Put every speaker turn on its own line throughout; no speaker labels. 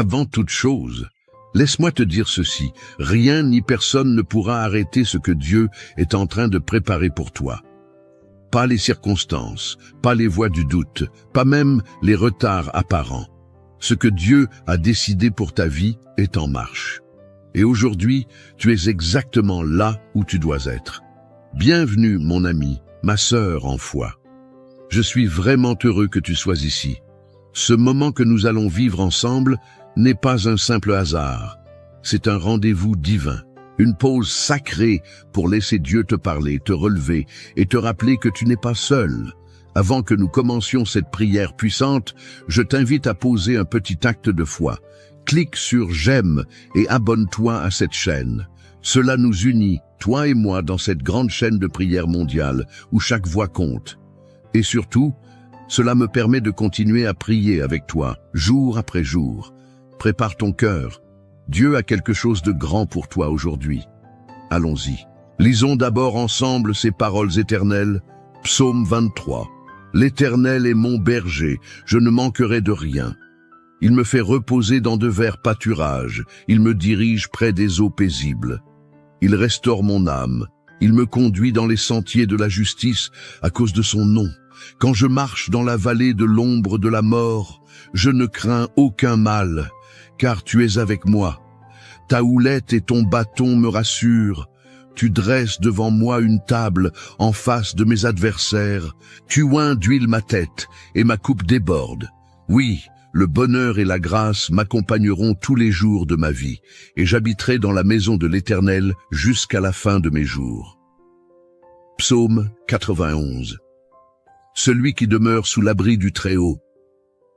Avant toute chose, laisse-moi te dire ceci, rien ni personne ne pourra arrêter ce que Dieu est en train de préparer pour toi. Pas les circonstances, pas les voies du doute, pas même les retards apparents. Ce que Dieu a décidé pour ta vie est en marche. Et aujourd'hui, tu es exactement là où tu dois être. Bienvenue, mon ami, ma sœur en foi. Je suis vraiment heureux que tu sois ici. Ce moment que nous allons vivre ensemble n'est pas un simple hasard. C'est un rendez-vous divin, une pause sacrée pour laisser Dieu te parler, te relever et te rappeler que tu n'es pas seul. Avant que nous commencions cette prière puissante, je t'invite à poser un petit acte de foi. Clique sur « J'aime » et abonne-toi à cette chaîne. Cela nous unit, toi et moi, dans cette grande chaîne de prière mondiale où chaque voix compte. Et surtout, cela me permet de continuer à prier avec toi, jour après jour. Prépare ton cœur. Dieu a quelque chose de grand pour toi aujourd'hui. Allons-y. Lisons d'abord ensemble ces paroles éternelles. Psaume 23. L'Éternel est mon berger, je ne manquerai de rien. Il me fait reposer dans de verts pâturages, il me dirige près des eaux paisibles. Il restaure mon âme, il me conduit dans les sentiers de la justice à cause de son nom. Quand je marche dans la vallée de l'ombre de la mort, je ne crains aucun mal, car tu es avec moi. Ta houlette et ton bâton me rassurent. Tu dresses devant moi une table en face de mes adversaires. Tu oins d'huile ma tête et ma coupe déborde. Oui, le bonheur et la grâce m'accompagneront tous les jours de ma vie, et j'habiterai dans la maison de l'Éternel jusqu'à la fin de mes jours. Psaume 91. Celui qui demeure sous l'abri du Très-Haut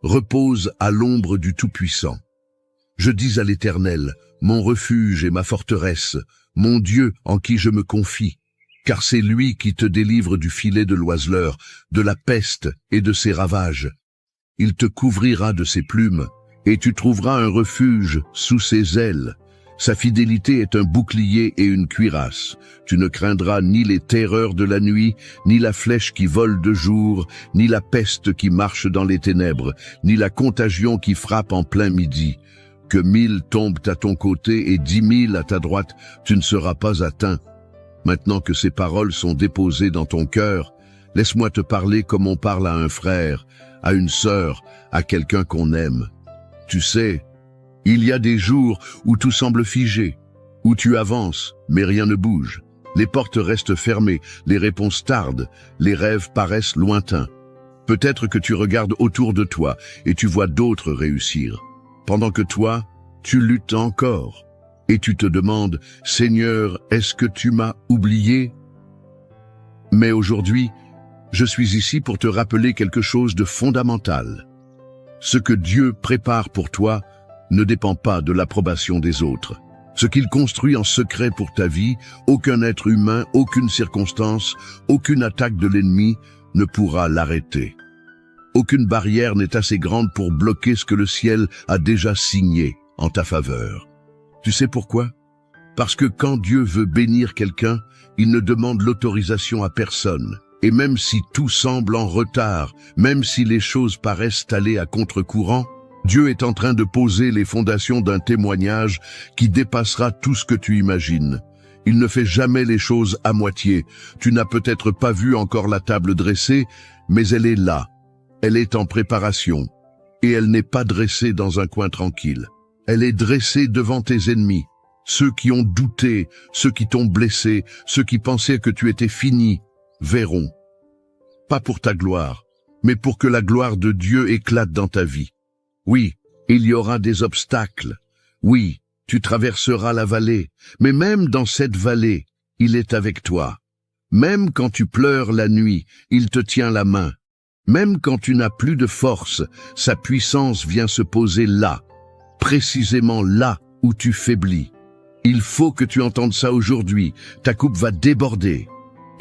repose à l'ombre du Tout-Puissant. Je dis à l'Éternel, mon refuge et ma forteresse, mon Dieu en qui je me confie, car c'est lui qui te délivre du filet de l'oiseleur, de la peste et de ses ravages. Il te couvrira de ses plumes, et tu trouveras un refuge sous ses ailes. Sa fidélité est un bouclier et une cuirasse. Tu ne craindras ni les terreurs de la nuit, ni la flèche qui vole de jour, ni la peste qui marche dans les ténèbres, ni la contagion qui frappe en plein midi. Que 1000 tombent à ton côté et 10 000 à ta droite, tu ne seras pas atteint. Maintenant que ces paroles sont déposées dans ton cœur, laisse-moi te parler comme on parle à un frère, à une sœur, à quelqu'un qu'on aime. Tu sais, il y a des jours où tout semble figé, où tu avances, mais rien ne bouge. Les portes restent fermées, les réponses tardent, les rêves paraissent lointains. Peut-être que tu regardes autour de toi et tu vois d'autres réussir. Pendant que toi, tu luttes encore, et tu te demandes, « Seigneur, est-ce que tu m'as oublié ?» Mais aujourd'hui, je suis ici pour te rappeler quelque chose de fondamental. Ce que Dieu prépare pour toi ne dépend pas de l'approbation des autres. Ce qu'il construit en secret pour ta vie, aucun être humain, aucune circonstance, aucune attaque de l'ennemi ne pourra l'arrêter. Aucune barrière n'est assez grande pour bloquer ce que le ciel a déjà signé en ta faveur. Tu sais pourquoi? Parce que quand Dieu veut bénir quelqu'un, il ne demande l'autorisation à personne. Et même si tout semble en retard, même si les choses paraissent aller à contre-courant, Dieu est en train de poser les fondations d'un témoignage qui dépassera tout ce que tu imagines. Il ne fait jamais les choses à moitié. Tu n'as peut-être pas vu encore la table dressée, mais elle est là. Elle est en préparation, et elle n'est pas dressée dans un coin tranquille. Elle est dressée devant tes ennemis, ceux qui ont douté, ceux qui t'ont blessé, ceux qui pensaient que tu étais fini, verront. Pas pour ta gloire, mais pour que la gloire de Dieu éclate dans ta vie. Oui, il y aura des obstacles. Oui, tu traverseras la vallée, mais même dans cette vallée, il est avec toi. Même quand tu pleures la nuit, il te tient la main. Même quand tu n'as plus de force, sa puissance vient se poser là, précisément là où tu faiblis. Il faut que tu entendes ça aujourd'hui, ta coupe va déborder.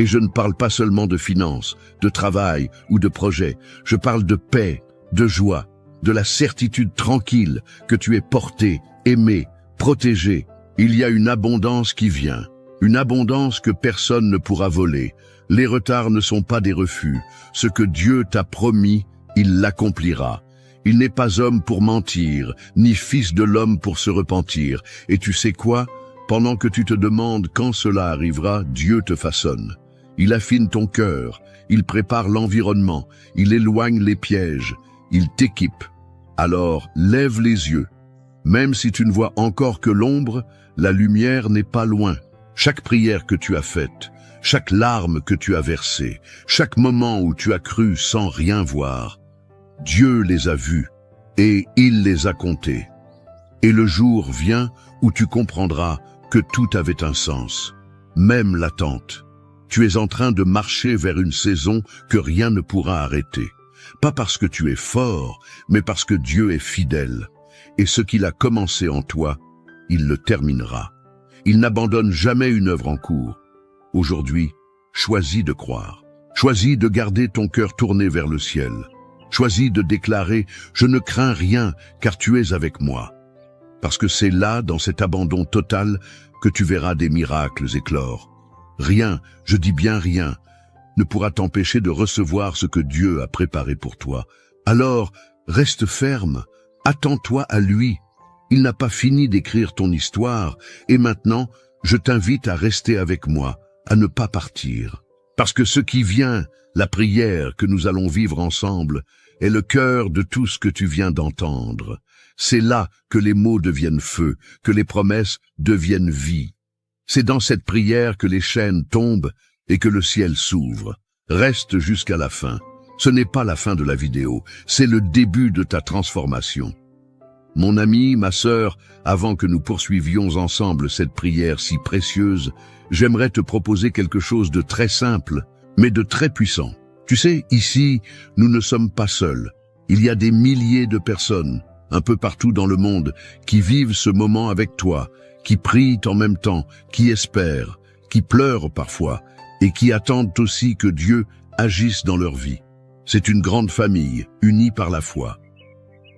Et je ne parle pas seulement de finances, de travail ou de projets, je parle de paix, de joie, de la certitude tranquille que tu es porté, aimé, protégé. Il y a une abondance qui vient, une abondance que personne ne pourra voler. Les retards ne sont pas des refus. Ce que Dieu t'a promis, il l'accomplira. Il n'est pas homme pour mentir, ni fils de l'homme pour se repentir. Et tu sais quoi? Pendant que tu te demandes quand cela arrivera, Dieu te façonne. Il affine ton cœur, il prépare l'environnement, il éloigne les pièges, il t'équipe. Alors, lève les yeux. Même si tu ne vois encore que l'ombre, la lumière n'est pas loin. Chaque prière que tu as faite, chaque larme que tu as versée, chaque moment où tu as cru sans rien voir, Dieu les a vus et il les a comptés. Et le jour vient où tu comprendras que tout avait un sens, même l'attente. Tu es en train de marcher vers une saison que rien ne pourra arrêter. Pas parce que tu es fort, mais parce que Dieu est fidèle. Et ce qu'il a commencé en toi, il le terminera. Il n'abandonne jamais une œuvre en cours. Aujourd'hui, choisis de croire. Choisis de garder ton cœur tourné vers le ciel. Choisis de déclarer « Je ne crains rien, car tu es avec moi ». Parce que c'est là, dans cet abandon total, que tu verras des miracles éclore. Rien, je dis bien rien, ne pourra t'empêcher de recevoir ce que Dieu a préparé pour toi. Alors, reste ferme, attends-toi à lui. Il n'a pas fini d'écrire ton histoire, et maintenant, je t'invite à rester avec moi, à ne pas partir. Parce que ce qui vient, la prière que nous allons vivre ensemble, est le cœur de tout ce que tu viens d'entendre. C'est là que les mots deviennent feu, que les promesses deviennent vie. C'est dans cette prière que les chaînes tombent et que le ciel s'ouvre. Reste jusqu'à la fin. Ce n'est pas la fin de la vidéo, c'est le début de ta transformation. Mon ami, ma sœur, avant que nous poursuivions ensemble cette prière si précieuse, j'aimerais te proposer quelque chose de très simple, mais de très puissant. Tu sais, ici, nous ne sommes pas seuls. Il y a des milliers de personnes, un peu partout dans le monde, qui vivent ce moment avec toi, qui prient en même temps, qui espèrent, qui pleurent parfois, et qui attendent aussi que Dieu agisse dans leur vie. C'est une grande famille, unie par la foi.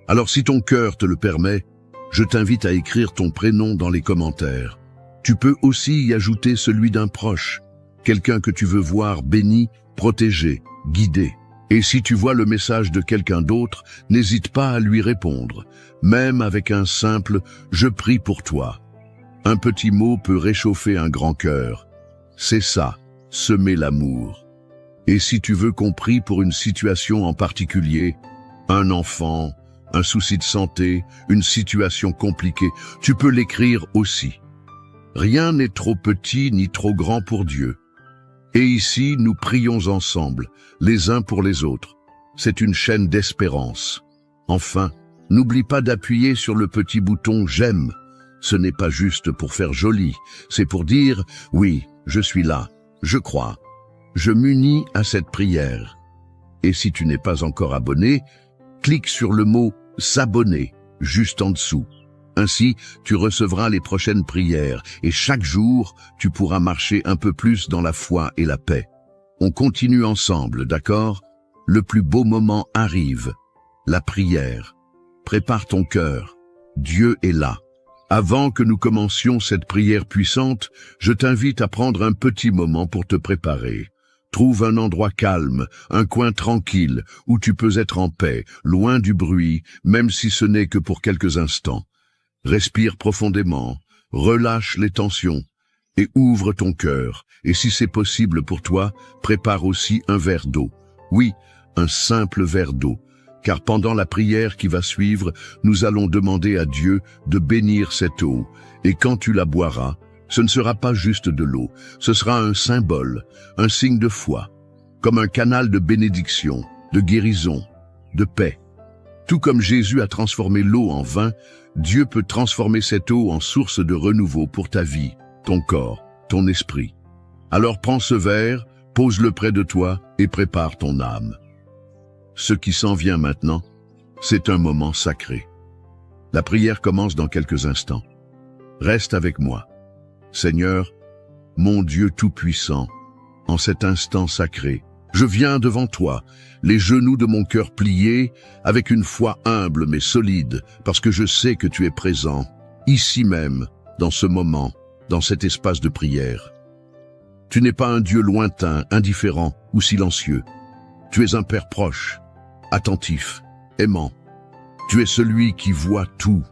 Alors si ton cœur te le permet, je t'invite à écrire ton prénom dans les commentaires. Tu peux aussi y ajouter celui d'un proche, quelqu'un que tu veux voir béni, protégé, guidé. Et si tu vois le message de quelqu'un d'autre, n'hésite pas à lui répondre, même avec un simple « Je prie pour toi ». Un petit mot peut réchauffer un grand cœur. C'est ça, semer l'amour. Et si tu veux qu'on prie pour une situation en particulier, un enfant, un souci de santé, une situation compliquée, tu peux l'écrire aussi. Rien n'est trop petit ni trop grand pour Dieu. Et ici, nous prions ensemble, les uns pour les autres. C'est une chaîne d'espérance. Enfin, n'oublie pas d'appuyer sur le petit bouton « J'aime ». Ce n'est pas juste pour faire joli, c'est pour dire « Oui, je suis là, je crois, je m'unis à cette prière ». Et si tu n'es pas encore abonné, clique sur le mot « S'abonner » juste en dessous. Ainsi, tu recevras les prochaines prières et chaque jour, tu pourras marcher un peu plus dans la foi et la paix. On continue ensemble, d'accord? Le plus beau moment arrive, la prière. Prépare ton cœur, Dieu est là. Avant que nous commencions cette prière puissante, je t'invite à prendre un petit moment pour te préparer. Trouve un endroit calme, un coin tranquille, où tu peux être en paix, loin du bruit, même si ce n'est que pour quelques instants. Respire profondément, relâche les tensions et ouvre ton cœur. Et si c'est possible pour toi, prépare aussi un verre d'eau. Oui, un simple verre d'eau. Car pendant la prière qui va suivre, nous allons demander à Dieu de bénir cette eau. Et quand tu la boiras, ce ne sera pas juste de l'eau, ce sera un symbole, un signe de foi, comme un canal de bénédiction, de guérison, de paix. Tout comme Jésus a transformé l'eau en vin, Dieu peut transformer cette eau en source de renouveau pour ta vie, ton corps, ton esprit. Alors prends ce verre, pose-le près de toi et prépare ton âme. Ce qui s'en vient maintenant, c'est un moment sacré. La prière commence dans quelques instants. Reste avec moi. Seigneur, mon Dieu tout-puissant, en cet instant sacré, je viens devant toi, les genoux de mon cœur pliés, avec une foi humble mais solide, parce que je sais que tu es présent, ici même, dans ce moment, dans cet espace de prière. Tu n'es pas un Dieu lointain, indifférent ou silencieux. Tu es un Père proche, attentif, aimant. Tu es celui qui voit tout,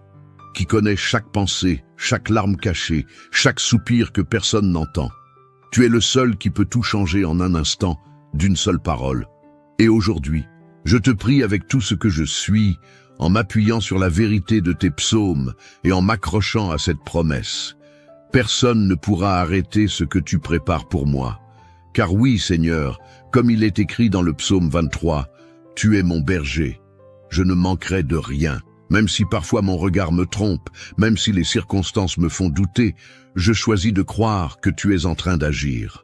qui connaît chaque pensée, chaque larme cachée, chaque soupir que personne n'entend. Tu es le seul qui peut tout changer en un instant, d'une seule parole. Et aujourd'hui, je te prie avec tout ce que je suis, en m'appuyant sur la vérité de tes psaumes et en m'accrochant à cette promesse. Personne ne pourra arrêter ce que tu prépares pour moi. Car oui, Seigneur, comme il est écrit dans le psaume 23, « Tu es mon berger, je ne manquerai de rien. Même si parfois mon regard me trompe, même si les circonstances me font douter, je choisis de croire que tu es en train d'agir.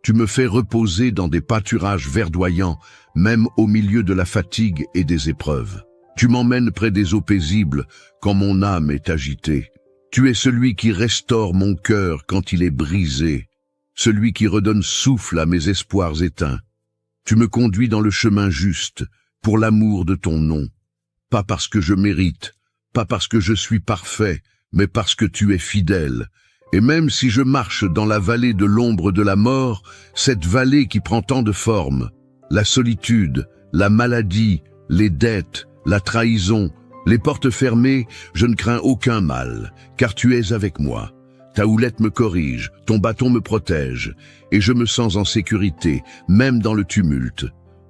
Tu me fais reposer dans des pâturages verdoyants, même au milieu de la fatigue et des épreuves. Tu m'emmènes près des eaux paisibles quand mon âme est agitée. Tu es celui qui restaure mon cœur quand il est brisé, celui qui redonne souffle à mes espoirs éteints. Tu me conduis dans le chemin juste, pour l'amour de ton nom. Pas parce que je mérite, pas parce que je suis parfait, mais parce que tu es fidèle. Et même si je marche dans la vallée de l'ombre de la mort, cette vallée qui prend tant de formes, la solitude, la maladie, les dettes, la trahison, les portes fermées, je ne crains aucun mal, car tu es avec moi. Ta houlette me corrige, ton bâton me protège, et je me sens en sécurité, même dans le tumulte.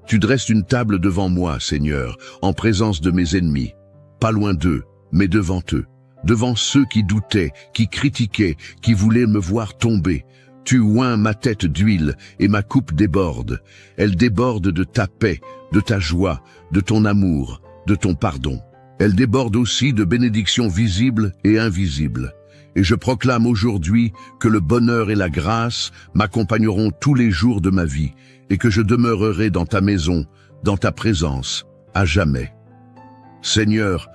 Tu dresses une table devant moi, Seigneur, en présence de mes ennemis. Pas loin d'eux, mais devant eux. Devant ceux qui doutaient, qui critiquaient, qui voulaient me voir tomber. Tu oins ma tête d'huile et ma coupe déborde. Elle déborde de ta paix, de ta joie, de ton amour, de ton pardon. Elle déborde aussi de bénédictions visibles et invisibles. Et je proclame aujourd'hui que le bonheur et la grâce m'accompagneront tous les jours de ma vie et que je demeurerai dans ta maison, dans ta présence, à jamais. Seigneur,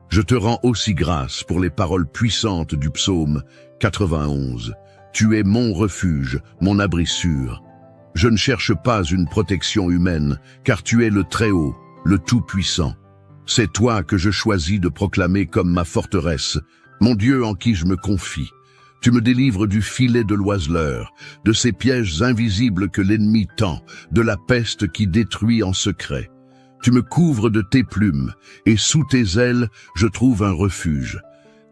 je te rends aussi grâce pour les paroles puissantes du psaume 91. Tu es mon refuge, mon abri sûr. Je ne cherche pas une protection humaine, car tu es le Très-Haut, le Tout-Puissant. C'est toi que je choisis de proclamer comme ma forteresse, mon Dieu en qui je me confie. Tu me délivres du filet de l'oiseleur, de ces pièges invisibles que l'ennemi tend, de la peste qui détruit en secret. Tu me couvres de tes plumes, et sous tes ailes, je trouve un refuge.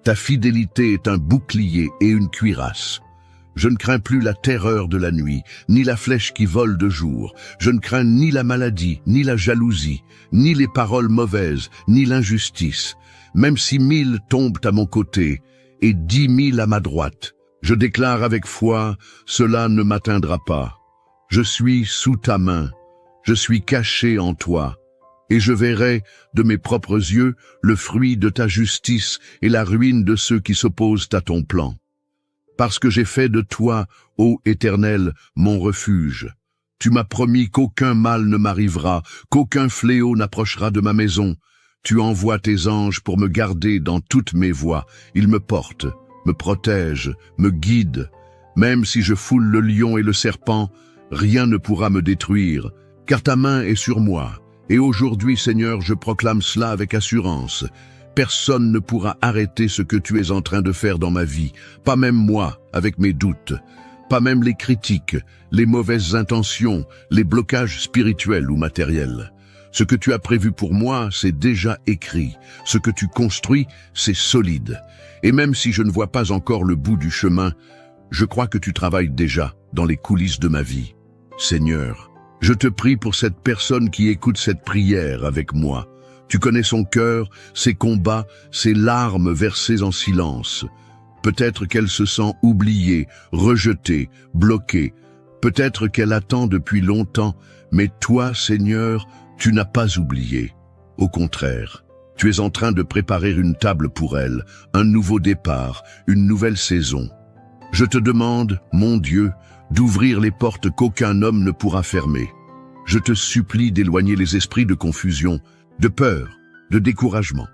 Ta fidélité est un bouclier et une cuirasse. Je ne crains plus la terreur de la nuit, ni la flèche qui vole de jour. Je ne crains ni la maladie, ni la jalousie, ni les paroles mauvaises, ni l'injustice. Même si 1000 tombent à mon côté, et 10 000 à ma droite, je déclare avec foi, cela ne m'atteindra pas. Je suis sous ta main, je suis caché en toi, et je verrai de mes propres yeux le fruit de ta justice et la ruine de ceux qui s'opposent à ton plan. Parce que j'ai fait de toi, ô Éternel, mon refuge. Tu m'as promis qu'aucun mal ne m'arrivera, qu'aucun fléau n'approchera de ma maison. Tu envoies tes anges pour me garder dans toutes mes voies. Ils me portent, me protègent, me guident. Même si je foule le lion et le serpent, rien ne pourra me détruire, car ta main est sur moi. Et aujourd'hui, Seigneur, je proclame cela avec assurance. Personne ne pourra arrêter ce que tu es en train de faire dans ma vie, pas même moi, avec mes doutes, pas même les critiques, les mauvaises intentions, les blocages spirituels ou matériels. Ce que tu as prévu pour moi, c'est déjà écrit. Ce que tu construis, c'est solide. Et même si je ne vois pas encore le bout du chemin, je crois que tu travailles déjà dans les coulisses de ma vie. Seigneur, je te prie pour cette personne qui écoute cette prière avec moi. Tu connais son cœur, ses combats, ses larmes versées en silence. Peut-être qu'elle se sent oubliée, rejetée, bloquée. Peut-être qu'elle attend depuis longtemps, mais toi, Seigneur, tu n'as pas oublié. Au contraire, tu es en train de préparer une table pour elle, un nouveau départ, une nouvelle saison. Je te demande, mon Dieu, d'ouvrir les portes qu'aucun homme ne pourra fermer. Je te supplie d'éloigner les esprits de confusion, de peur, de découragement.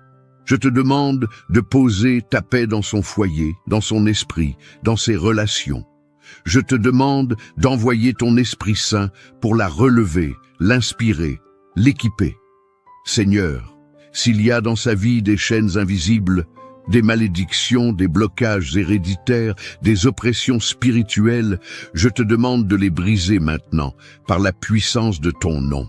Je te demande de poser ta paix dans son foyer, dans son esprit, dans ses relations. Je te demande d'envoyer ton Esprit Saint pour la relever, l'inspirer, l'équiper. Seigneur, s'il y a dans sa vie des chaînes invisibles, des malédictions, des blocages héréditaires, des oppressions spirituelles, je te demande de les briser maintenant par la puissance de ton nom.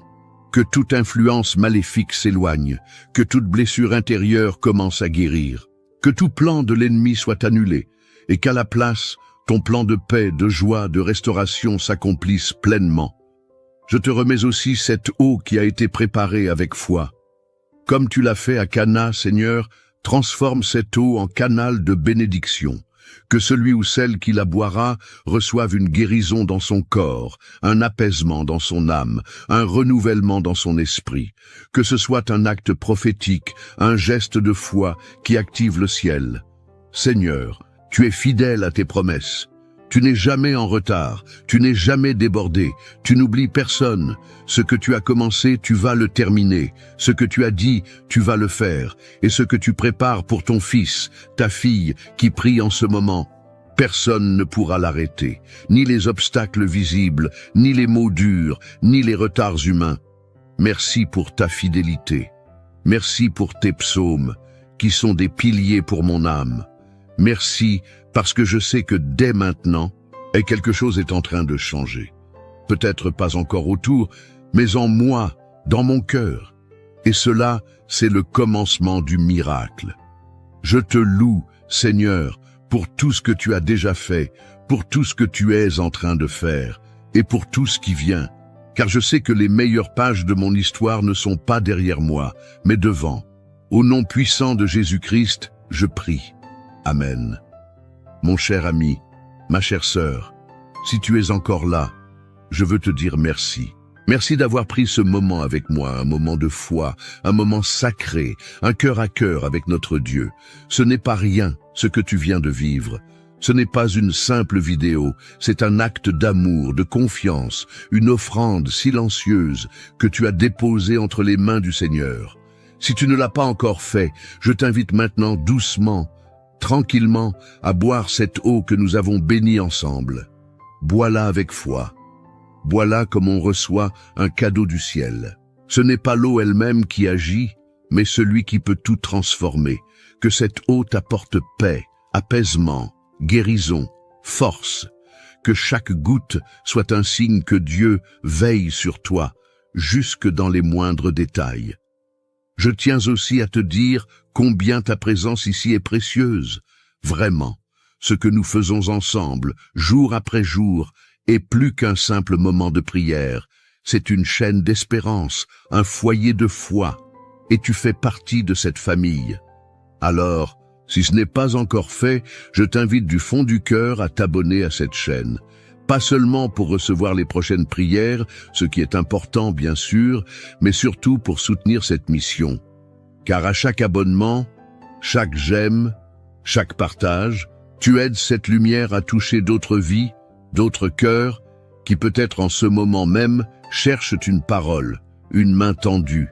Que toute influence maléfique s'éloigne, que toute blessure intérieure commence à guérir, que tout plan de l'ennemi soit annulé, et qu'à la place, ton plan de paix, de joie, de restauration s'accomplisse pleinement. Je te remets aussi cette eau qui a été préparée avec foi. Comme tu l'as fait à Cana, Seigneur, transforme cette eau en canal de bénédiction. Que celui ou celle qui la boira reçoive une guérison dans son corps, un apaisement dans son âme, un renouvellement dans son esprit. Que ce soit un acte prophétique, un geste de foi qui active le ciel. Seigneur, tu es fidèle à tes promesses. Tu n'es jamais en retard, tu n'es jamais débordé, tu n'oublies personne. Ce que tu as commencé, tu vas le terminer. Ce que tu as dit, tu vas le faire. Et ce que tu prépares pour ton fils, ta fille, qui prie en ce moment, personne ne pourra l'arrêter. Ni les obstacles visibles, ni les mots durs, ni les retards humains. Merci pour ta fidélité. Merci pour tes psaumes, qui sont des piliers pour mon âme. Merci parce que je sais que dès maintenant, quelque chose est en train de changer. Peut-être pas encore autour, mais en moi, dans mon cœur. Et cela, c'est le commencement du miracle. Je te loue, Seigneur, pour tout ce que tu as déjà fait, pour tout ce que tu es en train de faire, et pour tout ce qui vient. Car je sais que les meilleures pages de mon histoire ne sont pas derrière moi, mais devant. Au nom puissant de Jésus-Christ, je prie. Amen. Mon cher ami, ma chère sœur, si tu es encore là, je veux te dire merci. Merci d'avoir pris ce moment avec moi, un moment de foi, un moment sacré, un cœur à cœur avec notre Dieu. Ce n'est pas rien, ce que tu viens de vivre. Ce n'est pas une simple vidéo, c'est un acte d'amour, de confiance, une offrande silencieuse que tu as déposée entre les mains du Seigneur. Si tu ne l'as pas encore fait, je t'invite maintenant doucement, tranquillement, à boire cette eau que nous avons bénie ensemble. Bois-la avec foi. Bois-la comme on reçoit un cadeau du ciel. Ce n'est pas l'eau elle-même qui agit, mais celui qui peut tout transformer. Que cette eau t'apporte paix, apaisement, guérison, force. Que chaque goutte soit un signe que Dieu veille sur toi, jusque dans les moindres détails. Je tiens aussi à te dire combien ta présence ici est précieuse. Vraiment, ce que nous faisons ensemble, jour après jour, est plus qu'un simple moment de prière. C'est une chaîne d'espérance, un foyer de foi, et tu fais partie de cette famille. Alors, si ce n'est pas encore fait, je t'invite du fond du cœur à t'abonner à cette chaîne. Pas seulement pour recevoir les prochaines prières, ce qui est important bien sûr, mais surtout pour soutenir cette mission. Car à chaque abonnement, chaque j'aime, chaque partage, tu aides cette lumière à toucher d'autres vies, d'autres cœurs, qui peut-être en ce moment même cherchent une parole, une main tendue.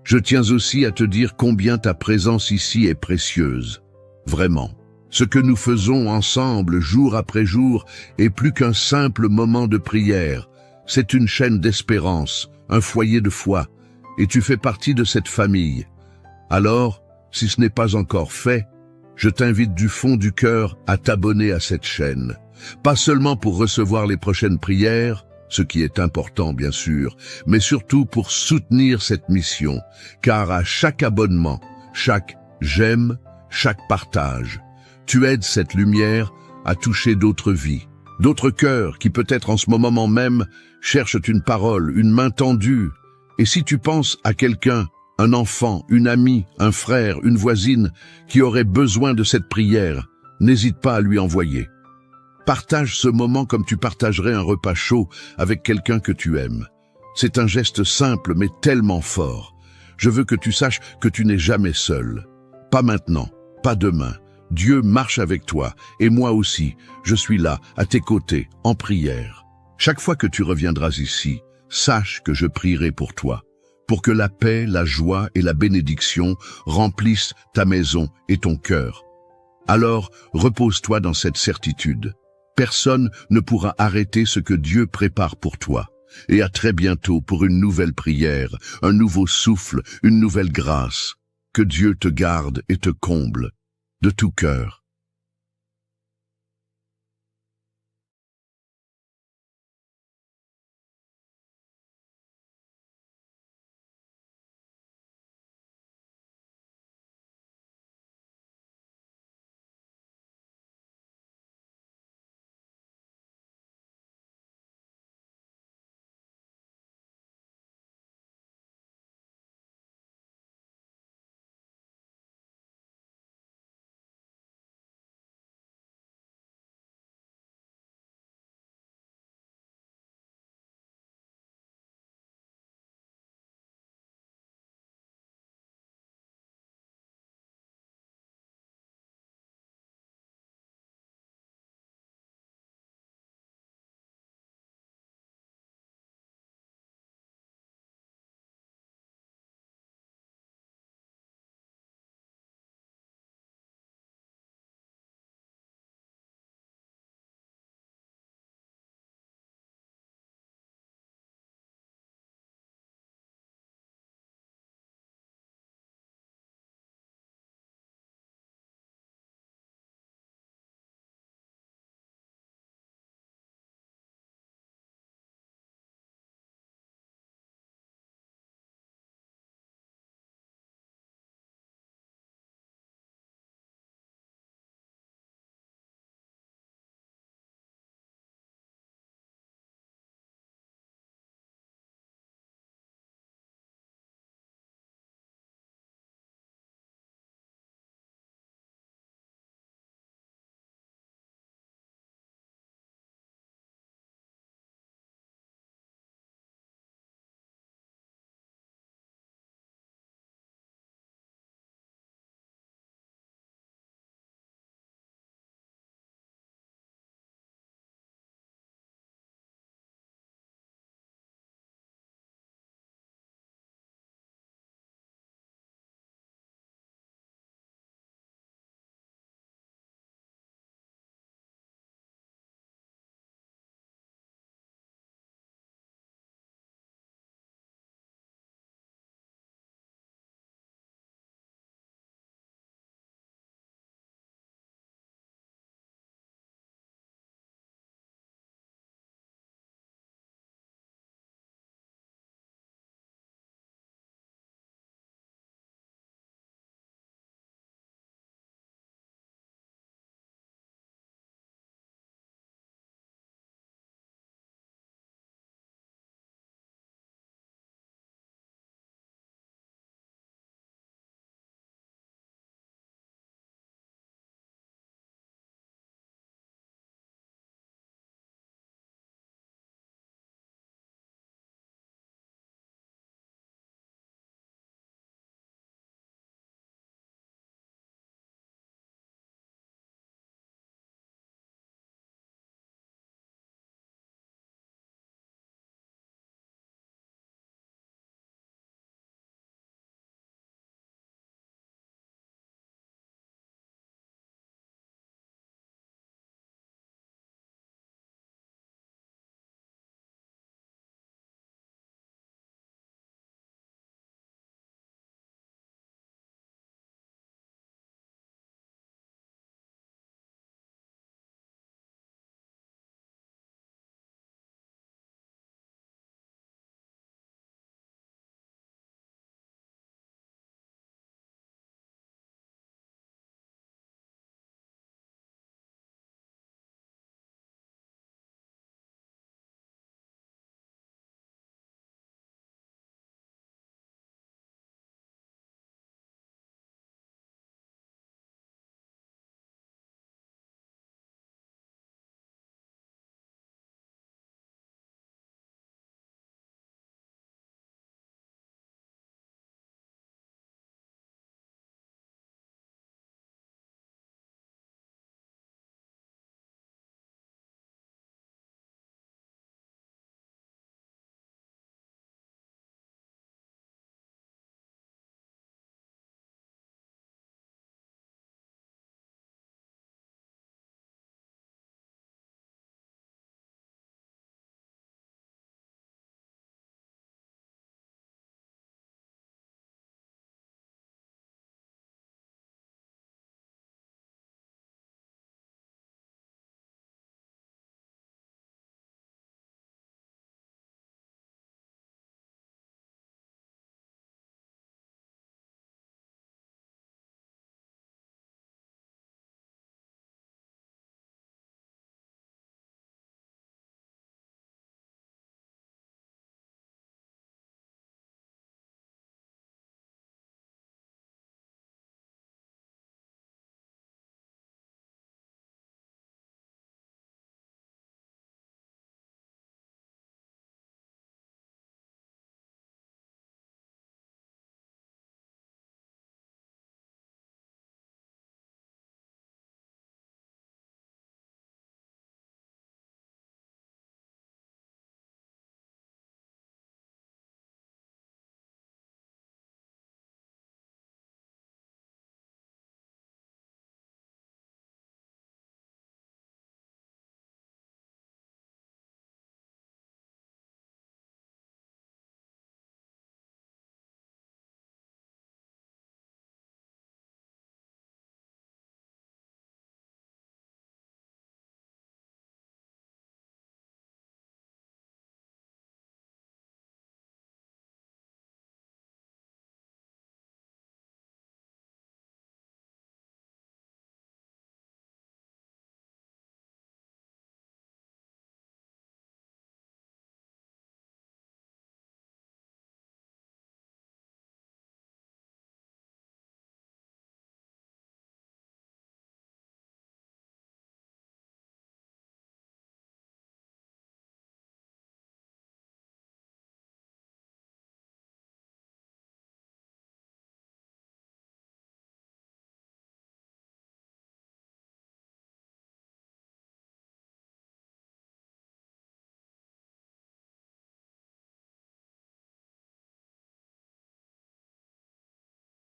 Je tiens aussi à te dire combien ta présence ici est précieuse. Vraiment. Ce que nous faisons ensemble jour après jour est plus qu'un simple moment de prière. C'est une chaîne d'espérance, un foyer de foi, et tu fais partie de cette famille. Alors, si ce n'est pas encore fait, je t'invite du fond du cœur à t'abonner à cette chaîne. Pas seulement pour recevoir les prochaines prières, ce qui est important bien sûr, mais surtout pour soutenir cette mission, car à chaque abonnement, chaque j'aime, chaque partage, tu aides cette lumière à toucher d'autres vies, d'autres cœurs qui peut-être en ce moment même cherchent une parole, une main tendue. Et si tu penses à quelqu'un, un enfant, une amie, un frère, une voisine qui aurait besoin de cette prière, n'hésite pas à lui envoyer. Partage ce moment comme tu partagerais un repas chaud avec quelqu'un que tu aimes. C'est un geste simple mais tellement fort. Je veux que tu saches que tu n'es jamais seul. Pas maintenant, pas demain. Dieu marche avec toi, et moi aussi, je suis là, à tes côtés, en prière. Chaque fois que tu reviendras ici, sache que je prierai pour toi, pour que la paix, la joie et la bénédiction remplissent ta maison et ton cœur. Alors, repose-toi dans cette certitude. Personne ne pourra arrêter ce que Dieu prépare pour toi. Et à très bientôt pour une nouvelle prière, un nouveau souffle, une nouvelle grâce. Que Dieu te garde et te comble. De tout cœur.